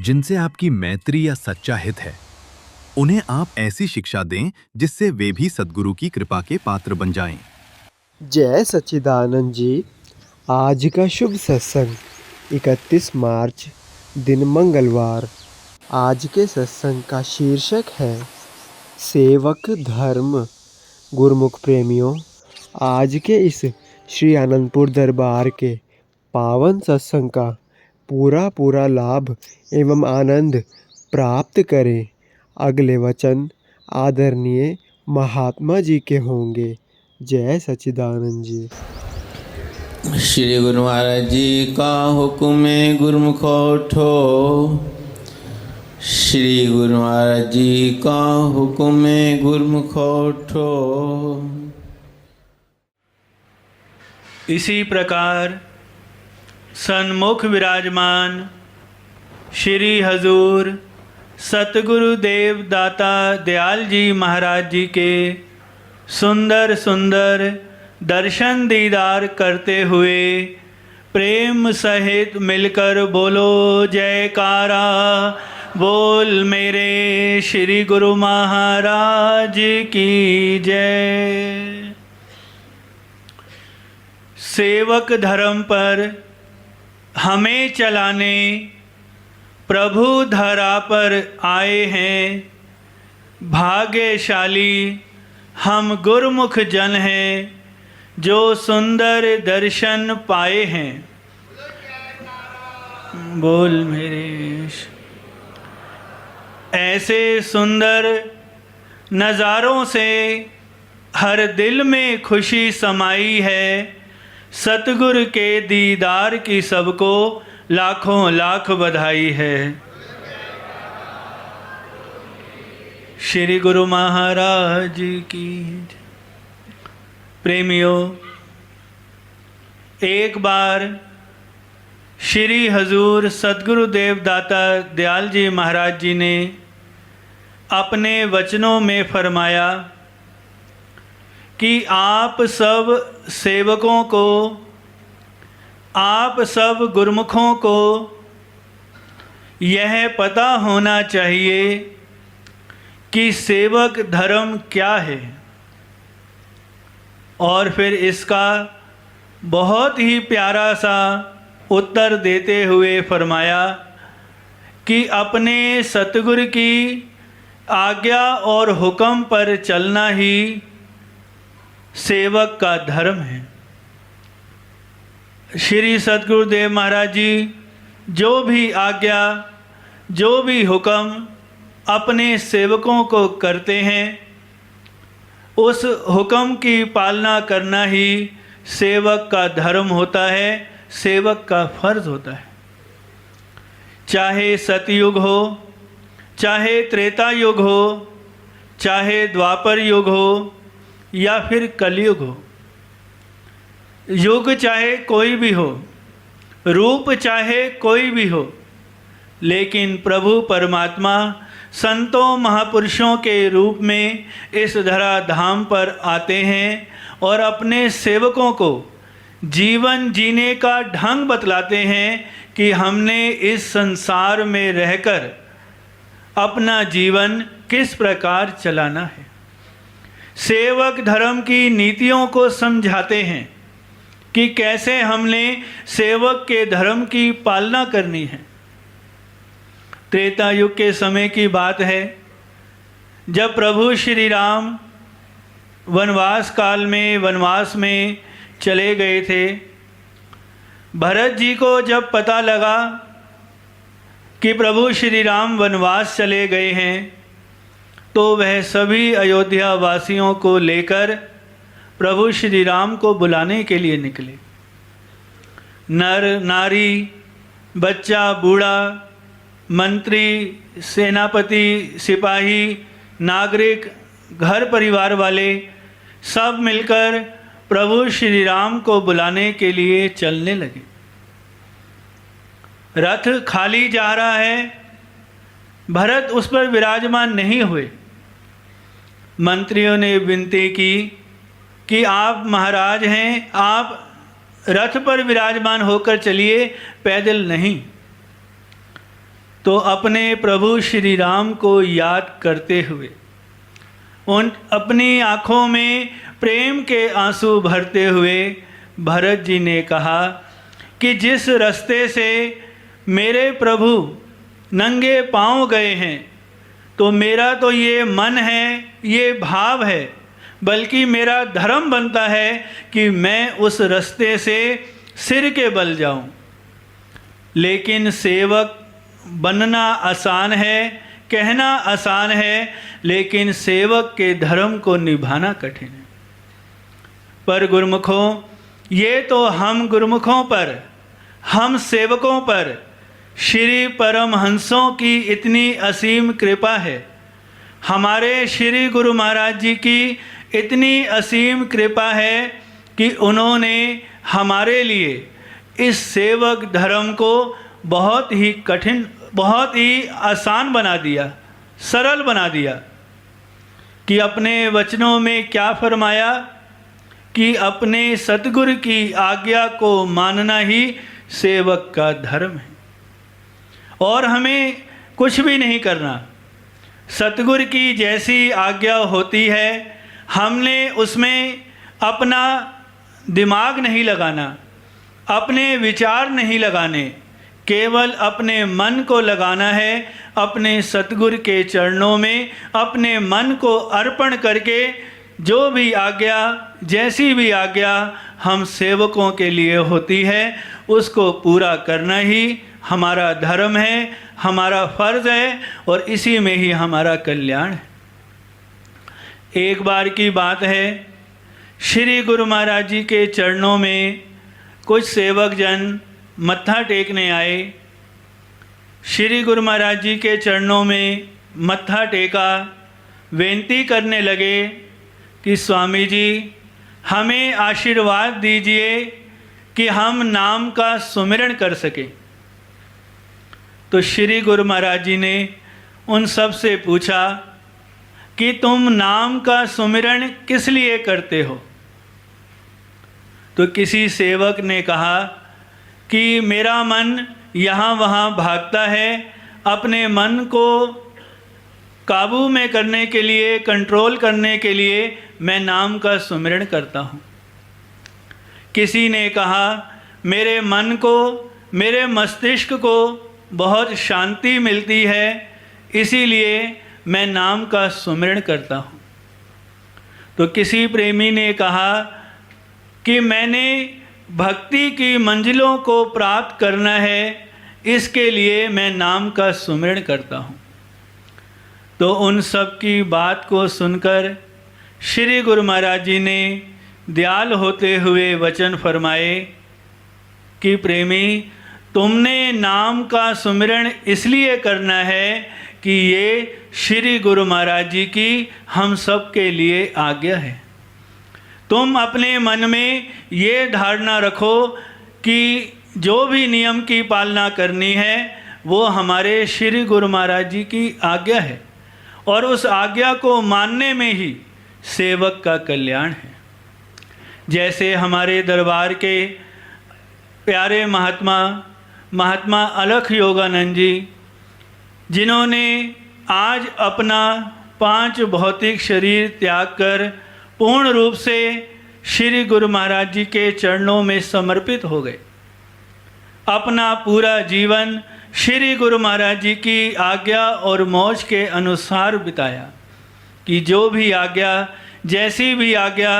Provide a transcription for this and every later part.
जिनसे आपकी मैत्री या सच्चा हित है। उन्हें आप ऐसी शिक्षा दें जिससे वे भी सद्गुरु की कृपा के पात्र बन जाएं। जय सच्चिदानंद जी। आज का शुभ सत्संग 31 मार्च दिन मंगलवार। आज के सत्संग का शीर्षक है सेवक धर्म। गुरुमुख प्रेमियों, आज के इस श्री आनंदपुर दरबार के पावन सत्संग का पूरा लाभ एवं आनंद प्राप्त करें। अगले वचन आदरणीय महात्मा जी के होंगे। जय सच्चिदानंद जी। श्री गुरु महाराज जी का हुक्म है गुरुमुख उठो। श्री गुरु महाराज जी का हुक्म है गुरुमुख उठो। इसी प्रकार सन्मुख विराजमान श्री हजूर सतगुरु देव दाता दयाल जी महाराज जी के सुंदर सुंदर दर्शन दीदार करते हुए प्रेम सहित मिलकर बोलो जयकारा। बोल मेरे श्री गुरु महाराज की जय। सेवक धर्म पर हमें चलाने प्रभु धरा पर आए हैं। भाग्यशाली हम गुरुमुख जन हैं जो सुंदर दर्शन पाए हैं। बोल मेरे ऐसे सुंदर नज़ारों से हर दिल में खुशी समाई है। सतगुरु के दीदार की सबको लाखों लाख बधाई है। श्री गुरु महाराज की प्रेमियों, एक बार श्री हजूर सतगुरु देव दाता दयाल जी महाराज जी ने अपने वचनों में फरमाया कि आप सब सेवकों को, आप सब गुरुमुखों को यह पता होना चाहिए कि सेवक धर्म क्या है। और फिर इसका बहुत ही प्यारा सा उत्तर देते हुए फरमाया कि अपने सतगुरु की आज्ञा और हुक्म पर चलना ही सेवक का धर्म है। श्री सतगुरुदेव महाराज जी जो भी आज्ञा, जो भी हुक्म अपने सेवकों को करते हैं, उस हुक्म की पालना करना ही सेवक का धर्म होता है, सेवक का फर्ज होता है। चाहे सतयुग हो, चाहे त्रेता युग हो, चाहे द्वापर युग हो या फिर कलयुग हो, युग चाहे कोई भी हो, रूप चाहे कोई भी हो, लेकिन प्रभु परमात्मा संतों महापुरुषों के रूप में इस धरा धाम पर आते हैं और अपने सेवकों को जीवन जीने का ढंग बतलाते हैं कि हमने इस संसार में रहकर अपना जीवन किस प्रकार चलाना है। सेवक धर्म की नीतियों को समझाते हैं कि कैसे हमने सेवक के धर्म की पालना करनी है। त्रेता युग के समय की बात है, जब प्रभु श्री राम वनवास काल में वनवास में चले गए थे। भरत जी को जब पता लगा कि प्रभु श्री राम वनवास चले गए हैं, तो वह सभी अयोध्या वासियों को लेकर प्रभु श्री राम को बुलाने के लिए निकले। नर नारी, बच्चा बूढ़ा, मंत्री, सेनापति, सिपाही, नागरिक, घर परिवार वाले सब मिलकर प्रभु श्री राम को बुलाने के लिए चलने लगे। रथ खाली जा रहा है, भरत उस पर विराजमान नहीं हुए। मंत्रियों ने विनती की कि आप महाराज हैं, आप रथ पर विराजमान होकर चलिए, पैदल नहीं। तो अपने प्रभु श्री राम को याद करते हुए उन अपनी आँखों में प्रेम के आंसू भरते हुए भरत जी ने कहा कि जिस रास्ते से मेरे प्रभु नंगे पांव गए हैं, तो मेरा तो ये मन है, ये भाव है, बल्कि मेरा धर्म बनता है कि मैं उस रास्ते से सिर के बल जाऊं। लेकिन सेवक बनना आसान है, कहना आसान है, लेकिन सेवक के धर्म को निभाना कठिन है। पर गुरुमुखों, ये तो हम गुरुमुखों पर, हम सेवकों पर श्री परमहंसों की इतनी असीम कृपा है, हमारे श्री गुरु महाराज जी की इतनी असीम कृपा है कि उन्होंने हमारे लिए इस सेवक धर्म को बहुत ही कठिन, बहुत ही आसान बना दिया, सरल बना दिया। कि अपने वचनों में क्या फरमाया कि अपने सतगुरु की आज्ञा को मानना ही सेवक का धर्म है, और हमें कुछ भी नहीं करना। सतगुरु की जैसी आज्ञा होती है, हमने उसमें अपना दिमाग नहीं लगाना, अपने विचार नहीं लगाने, केवल अपने मन को लगाना है। अपने सतगुरु के चरणों में अपने मन को अर्पण करके जो भी आज्ञा, जैसी भी आज्ञा हम सेवकों के लिए होती है, उसको पूरा करना ही हमारा धर्म है, हमारा फर्ज है, और इसी में ही हमारा कल्याण है। एक बार की बात है, श्री गुरु महाराज जी के चरणों में कुछ सेवक जन मत्था टेकने आए। श्री गुरु महाराज जी के चरणों में मत्था टेका, विनती करने लगे कि स्वामी जी हमें आशीर्वाद दीजिए कि हम नाम का सुमिरन कर सकें। तो श्री गुरु महाराज जी ने उन सब से पूछा कि तुम नाम का सुमिरन किस लिए करते हो? तो किसी सेवक ने कहा कि मेरा मन यहाँ वहाँ भागता है, अपने मन को काबू में करने के लिए, कंट्रोल करने के लिए मैं नाम का सुमिरन करता हूँ। किसी ने कहा मेरे मन को, मेरे मस्तिष्क को बहुत शांति मिलती है, इसीलिए मैं नाम का सुमिरन करता हूँ। तो किसी प्रेमी ने कहा कि मैंने भक्ति की मंजिलों को प्राप्त करना है, इसके लिए मैं नाम का सुमिरन करता हूँ। तो उन सब की बात को सुनकर श्री गुरु महाराज जी ने दयाल होते हुए वचन फरमाए कि प्रेमी, तुमने नाम का सुमिरन इसलिए करना है कि ये श्री गुरु महाराज जी की हम सब के लिए आज्ञा है। तुम अपने मन में ये धारणा रखो कि जो भी नियम की पालना करनी है वो हमारे श्री गुरु महाराज जी की आज्ञा है, और उस आज्ञा को मानने में ही सेवक का कल्याण है। जैसे हमारे दरबार के प्यारे महात्मा अलख योगानंद जी, जिन्होंने आज अपना 5 भौतिक शरीर त्याग कर पूर्ण रूप से श्री गुरु महाराज जी के चरणों में समर्पित हो गए, अपना पूरा जीवन श्री गुरु महाराज जी की आज्ञा और मौज के अनुसार बिताया। कि जो भी आज्ञा, जैसी भी आज्ञा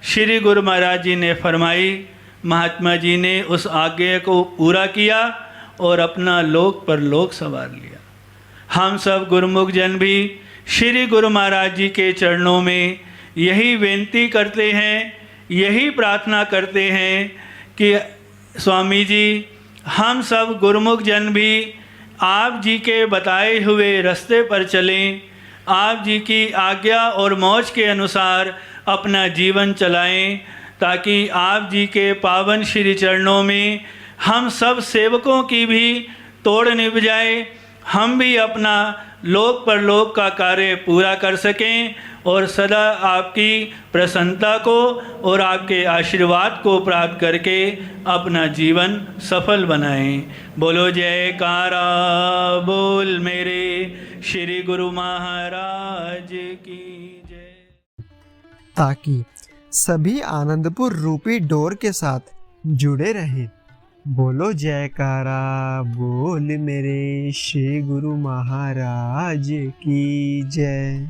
श्री गुरु महाराज जी ने फरमाई, महात्मा जी ने उस आज्ञा को पूरा किया और अपना लोक परलोक संवार लिया। हम सब गुरुमुख जन भी श्री गुरु महाराज जी के चरणों में यही विनती करते हैं, यही प्रार्थना करते हैं कि स्वामी जी, हम सब गुरुमुख जन भी आप जी के बताए हुए रास्ते पर चलें, आप जी की आज्ञा और मौज के अनुसार अपना जीवन चलाएं, ताकि आप जी के पावन श्री चरणों में हम सब सेवकों की भी तोड़ निभ जाए, हम भी अपना लोक परलोक का कार्य पूरा कर सकें और सदा आपकी प्रसन्नता को और आपके आशीर्वाद को प्राप्त करके अपना जीवन सफल बनाएं। बोलो जयकारा बोल मेरे श्री गुरु महाराज की जय। ताकि सभी आनंदपुर रूपी डोर के साथ जुड़े रहें। बोलो जयकारा बोल मेरे श्री गुरु महाराज की जय।